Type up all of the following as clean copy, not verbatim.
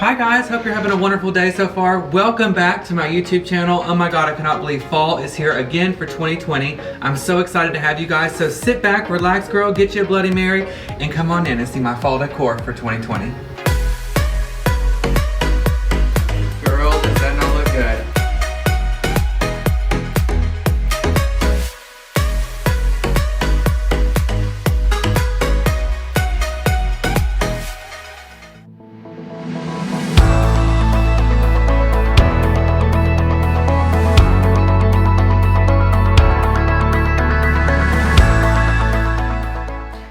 Hi guys, hope you're having a wonderful day so far. Welcome back to my YouTube channel. Oh my god, I cannot believe fall is here again for 2020. I'm so excited to have you guys. So sit back, relax girl, get you a Bloody Mary, and come on in and see my fall decor for 2020. Girl, does that not look good?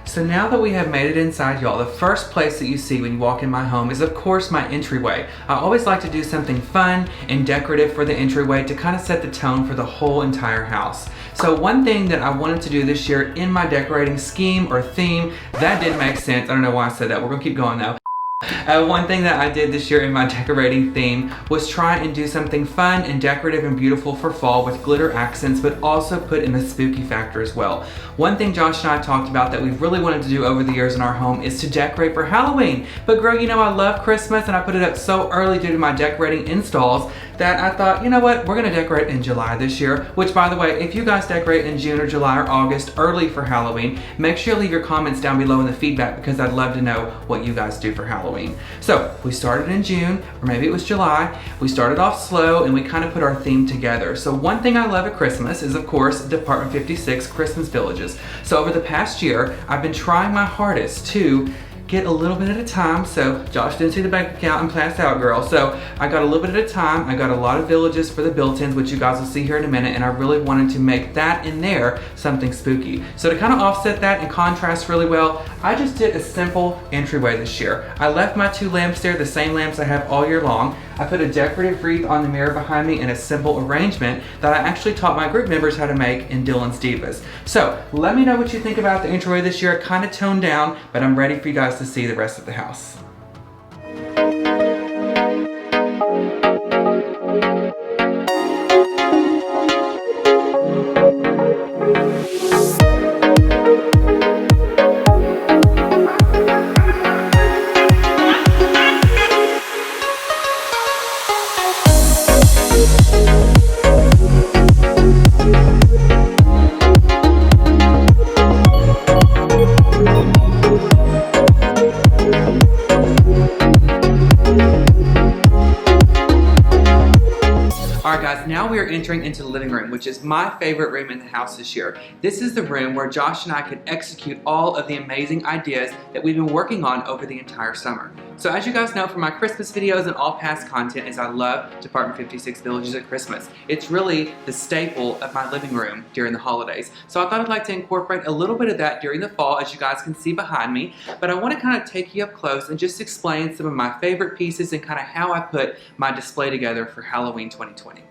So now that we have made it inside, y'all, the first place that you see when you walk in my home is of course my entryway. I always like to do something fun and decorative for the entryway to kind of set the tone for the whole entire house. So one thing that I wanted to do this year in my decorating scheme or theme, that did make sense. I don't know why I said that. We're gonna keep going though. One thing that I did this year in my decorating theme was try and do something fun and decorative and beautiful for fall with glitter accents, but also put in the spooky factor as well. One thing Josh and I talked about that we've really wanted to do over the years in our home is to decorate for Halloween. But girl, you know I love Christmas and I put it up so early due to my decorating installs that I thought, you know what, we're gonna decorate in July this year, which by the way, if you guys decorate in June or July or August early for Halloween, make sure you leave your comments down below in the feedback because I'd love to know what you guys do for Halloween. So we started in June, or maybe it was July. We started off slow and we kind of put our theme together. So one thing I love at Christmas is of course Department 56 Christmas Villages. So over the past year, I've been trying my hardest to get a little bit at a time. So Josh didn't see the bank account and passed out, girl. So I got a little bit at a time. I got a lot of villages for the built-ins, which you guys will see here in a minute, and I really wanted to make that in there something spooky. So to kind of offset that and contrast really well, I just did a simple entryway this year. I left my two lamps there, the same lamps I have all year long. I put a decorative wreath on the mirror behind me in a simple arrangement that I actually taught my group members how to make in Dylan's Divas. So let me know what you think about the entryway this year. Kind of toned down, but I'm ready for you guys to see the rest of the house. Alright guys, now we are entering into the living room, which is my favorite room in the house this year. This is the room where Josh and I could execute all of the amazing ideas that we've been working on over the entire summer. So as you guys know from my Christmas videos and all past content is I love Department 56 Villages at Christmas. It's really the staple of my living room during the holidays. So I thought I'd like to incorporate a little bit of that during the fall, as you guys can see behind me. But I want to kind of take you up close and just explain some of my favorite pieces and kind of how I put my display together for Halloween 2020.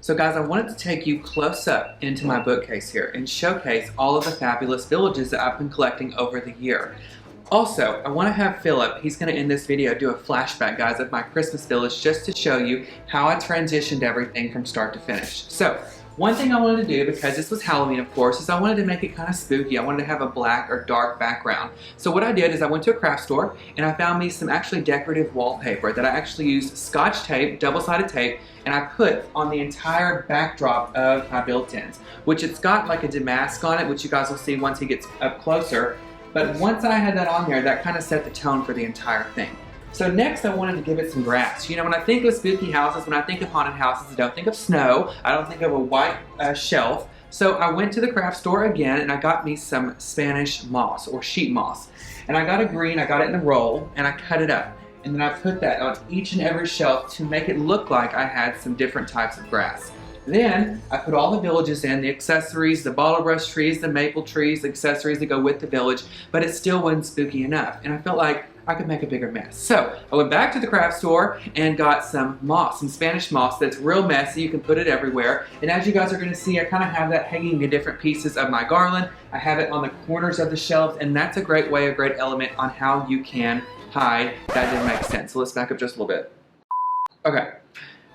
So guys, I wanted to take you close up into my bookcase here and showcase all of the fabulous villages that I've been collecting over the year. Also, I want to have Philip, he's going to end this video, do a flashback, guys, of my Christmas village just to show you how I transitioned everything from start to finish. So, one thing I wanted to do, because this was Halloween of course, is I wanted to make it kind of spooky. I wanted to have a black or dark background. So what I did is I went to a craft store and I found me some actually decorative wallpaper that I actually used Scotch tape, double-sided tape, and I put on the entire backdrop of my built-ins, which it's got like a damask on it, which you guys will see once he gets up closer. But once I had that on there, that kind of set the tone for the entire thing. So next I wanted to give it some grass. You know, when I think of spooky houses, when I think of haunted houses, I don't think of snow. I don't think of a white shelf. So I went to the craft store again and I got me some Spanish moss or sheet moss. And I got a green, I got it in a roll, and I cut it up. And then I put that on each and every shelf to make it look like I had some different types of grass. Then I put all the villages in, the accessories, the bottle brush trees, the maple trees, the accessories that go with the village, but it still wasn't spooky enough. And I felt like I could make a bigger mess. So I went back to the craft store and got some moss, some Spanish moss that's real messy. You can put it everywhere. And as you guys are gonna see, I kind of have that hanging in different pieces of my garland. I have it on the corners of the shelves, and that's a great way, a great element on how you can hide. That didn't make sense. So let's back up just a little bit. Okay.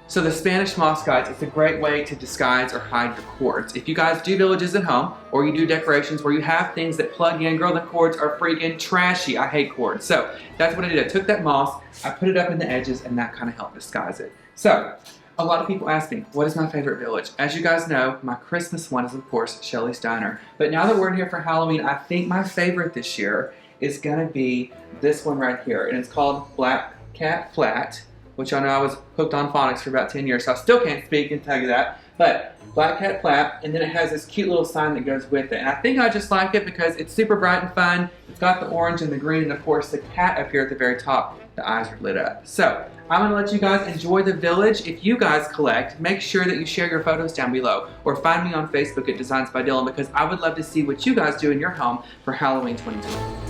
So the Spanish moss, guys, it's a great way to disguise or hide your cords. If you guys do villages at home, or you do decorations where you have things that plug in, girl, the cords are freaking trashy. I hate cords. So that's what I did. I took that moss, I put it up in the edges, and that kind of helped disguise it. So a lot of people ask me, what is my favorite village? As you guys know, my Christmas one is, of course, Shelley's Diner. But now that we're in here for Halloween, I think my favorite this year is gonna be this one right here. And it's called Black Cat Flat, which I know I was hooked on phonics for about 10 years, so I still can't speak and tell you that. But Black Cat Flat, and then it has this cute little sign that goes with it. And I think I just like it because it's super bright and fun. It's got the orange and the green, and of course the cat up here at the very top, the eyes are lit up. So I'm gonna let you guys enjoy the village. If you guys collect, make sure that you share your photos down below, or find me on Facebook at Designs by Dylan, because I would love to see what you guys do in your home for Halloween 2020.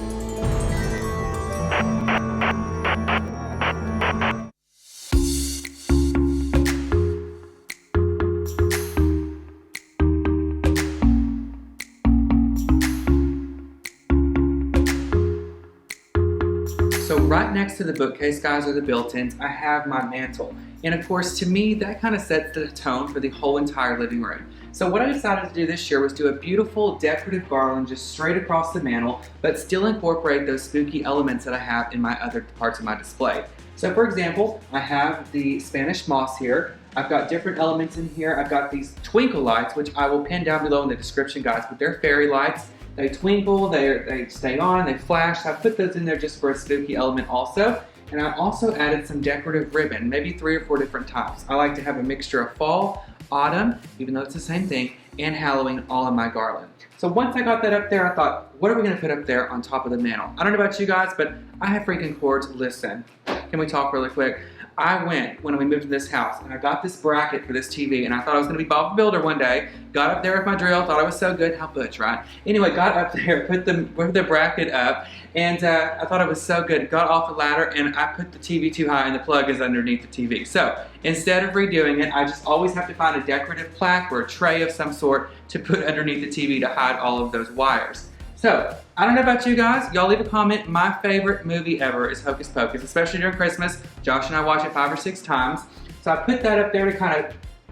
So right next to the bookcase, guys, are the built-ins, I have my mantle. And of course, to me, that kind of sets the tone for the whole entire living room. So what I decided to do this year was do a beautiful decorative garland just straight across the mantle, but still incorporate those spooky elements that I have in my other parts of my display. So for example, I have the Spanish moss here. I've got different elements in here. I've got these twinkle lights, which I will pin down below in the description, guys, but they're fairy lights. They twinkle, they stay on, they flash. So I put those in there just for a spooky element also. And I also added some decorative ribbon, maybe 3 or 4 different types. I like to have a mixture of fall, autumn, even though it's the same thing, and Halloween all in my garland. So once I got that up there, I thought, what are we gonna put up there on top of the mantle? I don't know about you guys, but I have freaking cords. Listen, can we talk really quick? I went, when we moved to this house, and I got this bracket for this TV, and I thought I was gonna be Bob the Builder one day. Got up there with my drill, thought I was so good, how butch, right? Anyway, got up there, put the bracket up, and I thought it was so good. Got off the ladder, and I put the TV too high, and the plug is underneath the TV. So instead of redoing it, I just always have to find a decorative plaque or a tray of some sort to put underneath the TV to hide all of those wires. So, I don't know about you guys, y'all leave a comment. My favorite movie ever is Hocus Pocus, especially during Christmas. Josh and I watch it 5 or 6 times. So I put that up there to kind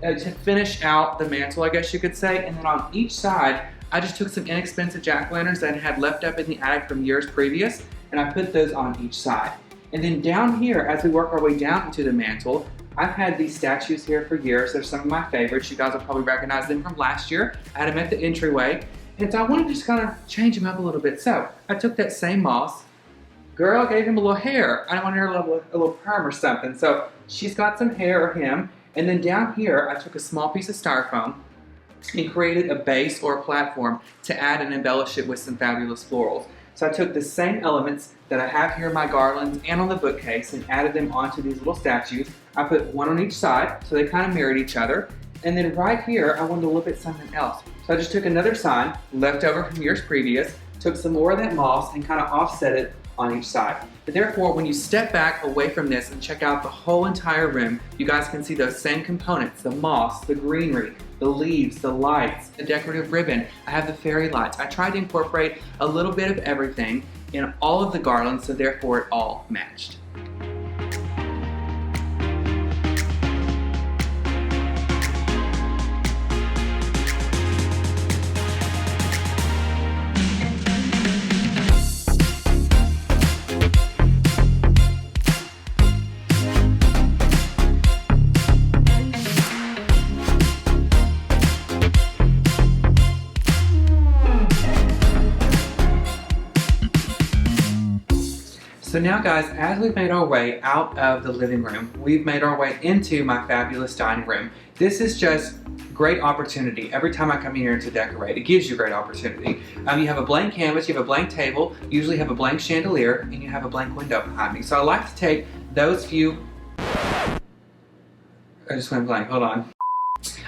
of to finish out the mantle, I guess you could say. And then on each side, I just took some inexpensive jack-o'-lanterns that I had left up in the attic from years previous, and I put those on each side. And then down here, as we work our way down into the mantle, I've had these statues here for years. They're some of my favorites. You guys will probably recognize them from last year. I had them at the entryway. And so I wanted to just kind of change him up a little bit. So I took that same moss. Girl gave him a little hair. I wanted her a little perm or something. So she's got some hair or him. And then down here, I took a small piece of styrofoam and created a base or a platform to add and embellish it with some fabulous florals. So I took the same elements that I have here in my garlands and on the bookcase and added them onto these little statues. I put one on each side, so they kind of mirrored each other. And then right here, I wanted to look at something else. So I just took another sign, left over from years previous, took some more of that moss and kind of offset it on each side. But therefore, when you step back away from this and check out the whole entire room, you guys can see those same components, the moss, the greenery, the leaves, the lights, the decorative ribbon. I have the fairy lights. I tried to incorporate a little bit of everything in all of the garlands, so therefore it all matched. So now guys, as we've made our way out of the living room, we've made our way into my fabulous dining room. This is just great opportunity. Every time I come in here to decorate, it gives you great opportunity. You have a blank canvas, you have a blank table, you usually have a blank chandelier, and you have a blank window behind me. So I like to take those few, I just went blank, hold on.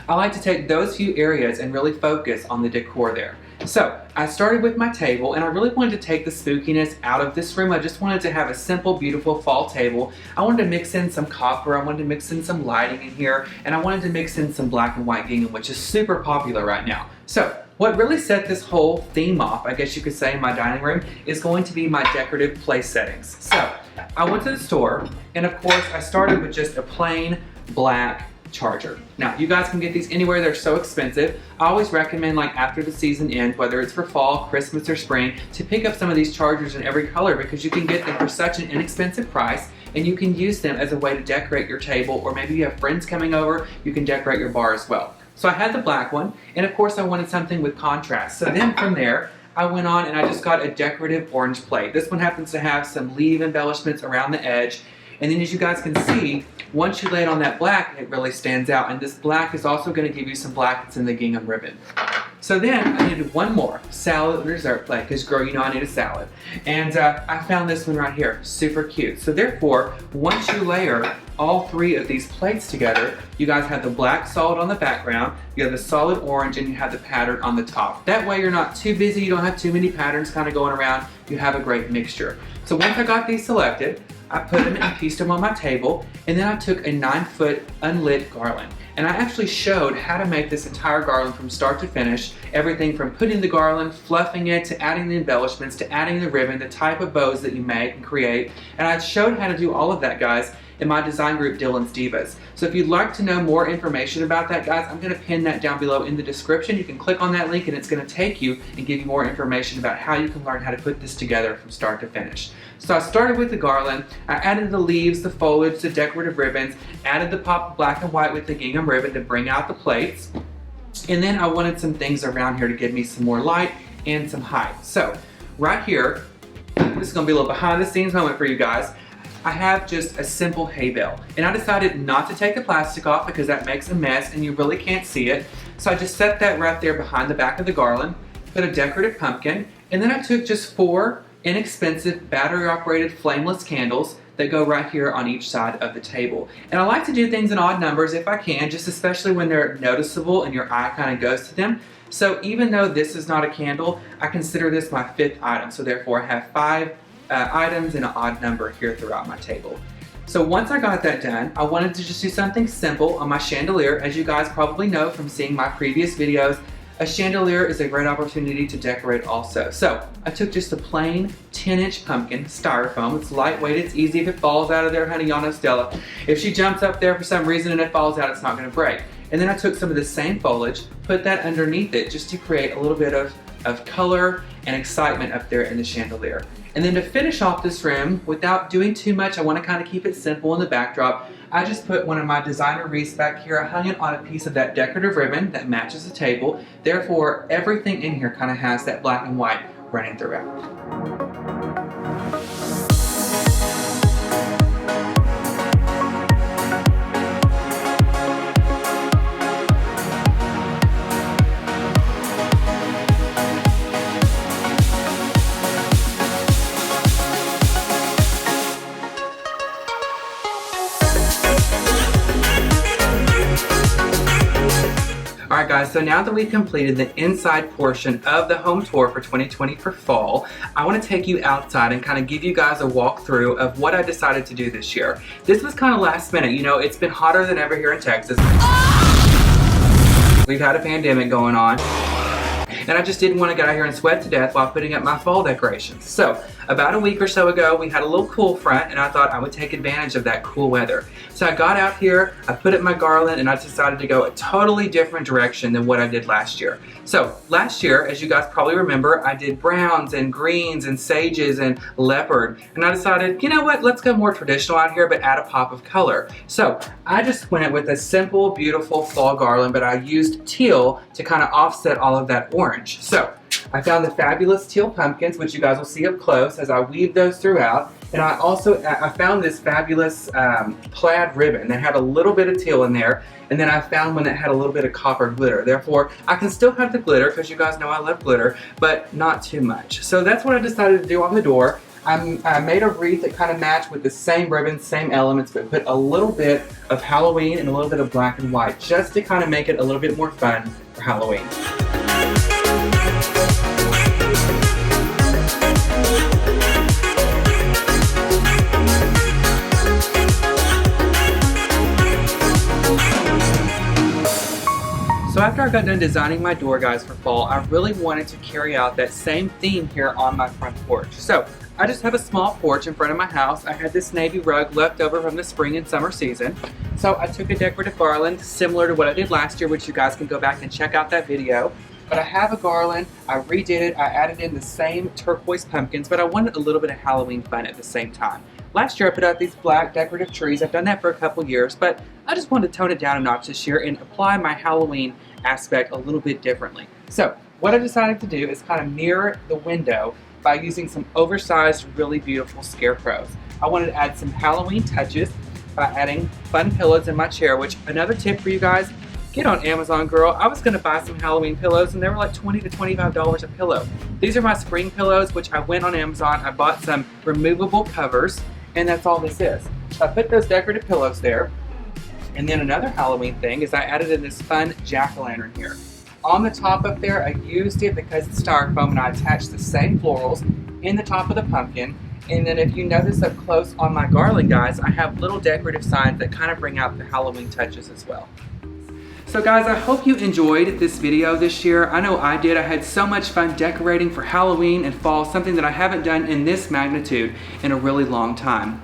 I like to take those few areas and really focus on the decor there. So I started with my table, and I really wanted to take the spookiness out of this room. I just wanted to have a simple, beautiful fall table. I wanted to mix in some copper, I wanted to mix in some lighting in here, and I wanted to mix in some black and white gingham, which is super popular right now. So what really set this whole theme off, I guess you could say, in my dining room is going to be my decorative place settings. So I went to the store, and of course I started with just a plain black charger. Now, you guys can get these anywhere. They're so expensive. I always recommend, like, after the season ends, whether it's for fall, Christmas, or spring, to pick up some of these chargers in every color because you can get them for such an inexpensive price, and you can use them as a way to decorate your table, or maybe you have friends coming over, you can decorate your bar as well. So I had the black one, and of course I wanted something with contrast. So then from there, I went on and I just got a decorative orange plate. This one happens to have some leaf embellishments around the edge. And then as you guys can see, once you lay it on that black, it really stands out. And this black is also going to give you some black that's in the gingham ribbon. So then I needed one more salad or dessert plate, because girl, you know I need a salad. And I found this one right here, super cute. So therefore, once you layer all three of these plates together, you guys have the black solid on the background, you have the solid orange, and you have the pattern on the top. That way you're not too busy, you don't have too many patterns kind of going around, you have a great mixture. So once I got these selected, I put them and pieced them on my table, and then I took a 9-foot unlit garland. And I actually showed how to make this entire garland from start to finish, everything from putting the garland, fluffing it, to adding the embellishments, to adding the ribbon, the type of bows that you make and create. And I showed how to do all of that, guys, in my design group, Dylan's Divas. So if you'd like to know more information about that, guys, I'm gonna pin that down below in the description. You can click on that link and it's gonna take you and give you more information about how you can learn how to put this together from start to finish. So I started with the garland, I added the leaves, the foliage, the decorative ribbons, added the pop of black and white with the gingham ribbon to bring out the plates. And then I wanted some things around here to give me some more light and some height. So right here, this is gonna be a little behind the scenes moment for you guys. I have just a simple hay bale, and I decided not to take the plastic off because that makes a mess and you really can't see it. So I just set that right there behind the back of the garland, put a decorative pumpkin, and then I took just 4 inexpensive battery operated flameless candles that go right here on each side of the table. And I like to do things in odd numbers if I can, just especially when they're noticeable and your eye kind of goes to them. So even though this is not a candle, I consider this my 5th item. So therefore I have 5 items in an odd number here throughout my table. So once I got that done, I wanted to just do something simple on my chandelier. As you guys probably know from seeing my previous videos, a chandelier is a great opportunity to decorate also. So I took just a plain 10-inch pumpkin, styrofoam. It's lightweight, it's easy. If it falls out of there, honey, y'all know Stella. If she jumps up there for some reason and it falls out, it's not gonna break. And then I took some of the same foliage, put that underneath it just to create a little bit of color and excitement up there in the chandelier. And then to finish off this room, without doing too much, I want to kind of keep it simple in the backdrop, I just put one of my designer wreaths back here. I hung it on a piece of that decorative ribbon that matches the table. Therefore, everything in here kind of has that black and white running throughout. Alright guys, so now that we've completed the inside portion of the home tour for 2020 for fall, I want to take you outside and kind of give you guys a walkthrough of what I decided to do this year. This was kind of last minute. You know, it's been hotter than ever here in Texas. We've had a pandemic going on, and I just didn't want to get out here and sweat to death while putting up my fall decorations. So about a week or so ago, we had a little cool front, and I thought I would take advantage of that cool weather. So I got out here, I put up my garland, and I decided to go a totally different direction than what I did last year. So last year, as you guys probably remember, I did browns and greens and sages and leopard, and I decided, you know what, let's go more traditional out here, but add a pop of color. So I just went with a simple, beautiful fall garland, but I used teal to kind of offset all of that orange. So I found the fabulous teal pumpkins, which you guys will see up close as I weave those throughout. And I found this fabulous plaid ribbon that had a little bit of teal in there. And then I found one that had a little bit of copper glitter. Therefore, I can still have the glitter, because you guys know I love glitter, but not too much. So that's what I decided to do on the door. I made a wreath that kind of matched with the same ribbon, same elements, but put a little bit of Halloween and a little bit of black and white, just to kind of make it a little bit more fun for Halloween. So after I got done designing my door, guys, for fall, I really wanted to carry out that same theme here on my front porch. So I just have a small porch in front of my house. I had this navy rug left over from the spring and summer season. So I took a decorative garland similar to what I did last year, which you guys can go back and check out that video. But I have a garland, I redid it, I added in the same turquoise pumpkins, but I wanted a little bit of Halloween fun at the same time. Last year I put out these black decorative trees. I've done that for a couple years, but I just wanted to tone it down a notch this year and apply my Halloween aspect a little bit differently. So what I decided to do is kind of mirror the window by using some oversized, really beautiful scarecrows. I wanted to add some Halloween touches by adding fun pillows in my chair, which another tip for you guys, get on Amazon, girl. I was gonna buy some Halloween pillows and they were like $20 to $25 a pillow. These are my spring pillows, which I went on Amazon, I bought some removable covers, and that's all this is. So I put those decorative pillows there, and then another Halloween thing is I added in this fun jack-o'-lantern here. On the top up there, I used it because it's styrofoam, and I attached the same florals in the top of the pumpkin. And then if you notice up close on my garland, guys, I have little decorative signs that kind of bring out the Halloween touches as well. So guys, I hope you enjoyed this video this year. I know I did. I had so much fun decorating for Halloween and fall, something that I haven't done in this magnitude in a really long time.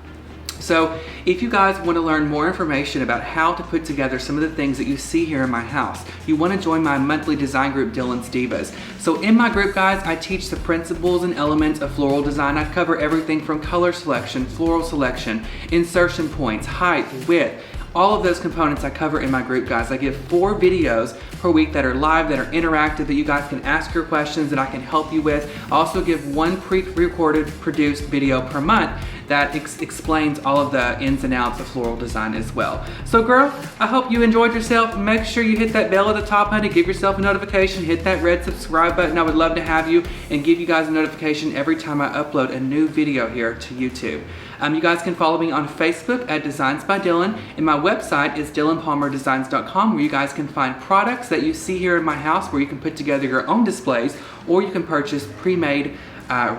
So if you guys want to learn more information about how to put together some of the things that you see here in my house, you want to join my monthly design group, Dylan's Divas. So in my group, guys, I teach the principles and elements of floral design. I cover everything from color selection, floral selection, insertion points, height, width. All of those components I cover in my group, guys. I give 4 videos per week that are live, that are interactive, that you guys can ask your questions that I can help you with. I also give 1 pre-recorded, produced video per month that explains all of the ins and outs of floral design as well. So girl, I hope you enjoyed yourself. Make sure you hit that bell at the top, honey. Give yourself a notification. Hit that red subscribe button. I would love to have you and give you guys a notification every time I upload a new video here to YouTube. You guys can follow me on Facebook at Designs by Dylan, and my website is dylanpalmerdesigns.com, where you guys can find products that you see here in my house where you can put together your own displays, or you can purchase pre-made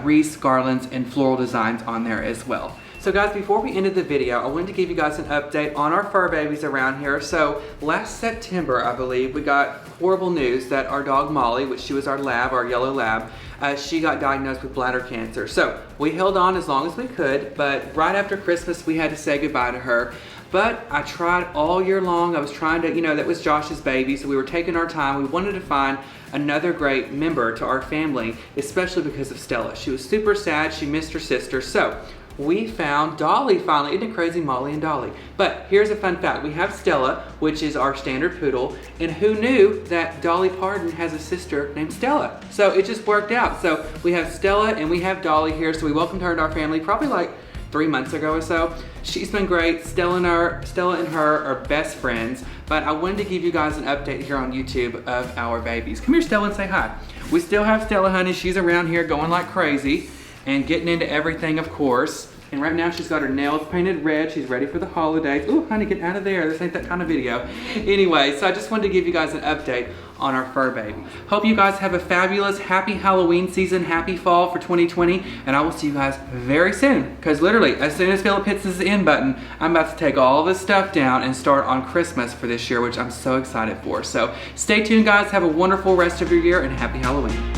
wreaths, garlands, and floral designs on there as well. So guys, before we ended the video, I wanted to give you guys an update on our fur babies around here. So last September, I believe, we got horrible news that our dog Molly, which she was our lab, our yellow lab, she got diagnosed with bladder cancer. So we held on as long as we could, but right after Christmas, we had to say goodbye to her. But I tried all year long. I was trying to, that was Josh's baby, so we were taking our time. We wanted to find another great member to our family, especially because of Stella. She was super sad. She missed her sister. So we found Dolly finally. Isn't it crazy, Molly and Dolly? But here's a fun fact. We have Stella, which is our standard poodle, and who knew that Dolly Parton has a sister named Stella? So it just worked out. So we have Stella and we have Dolly here, so we welcomed her into our family probably like 3 months ago or so. She's been great. Stella and her are best friends, but I wanted to give you guys an update here on YouTube of our babies. Come here, Stella, and say hi. We still have Stella, honey. She's around here going like crazy and getting into everything, of course. And right now she's got her nails painted red. She's ready for the holidays. Ooh, honey, get out of there. This ain't that kind of video. Anyway, so I just wanted to give you guys an update on our fur baby. Hope you guys have a fabulous, happy Halloween season, happy fall for 2020, and I will see you guys very soon. Because literally, as soon as Philip hits his end button, I'm about to take all this stuff down and start on Christmas for this year, which I'm so excited for. So stay tuned, guys. Have a wonderful rest of your year, and happy Halloween.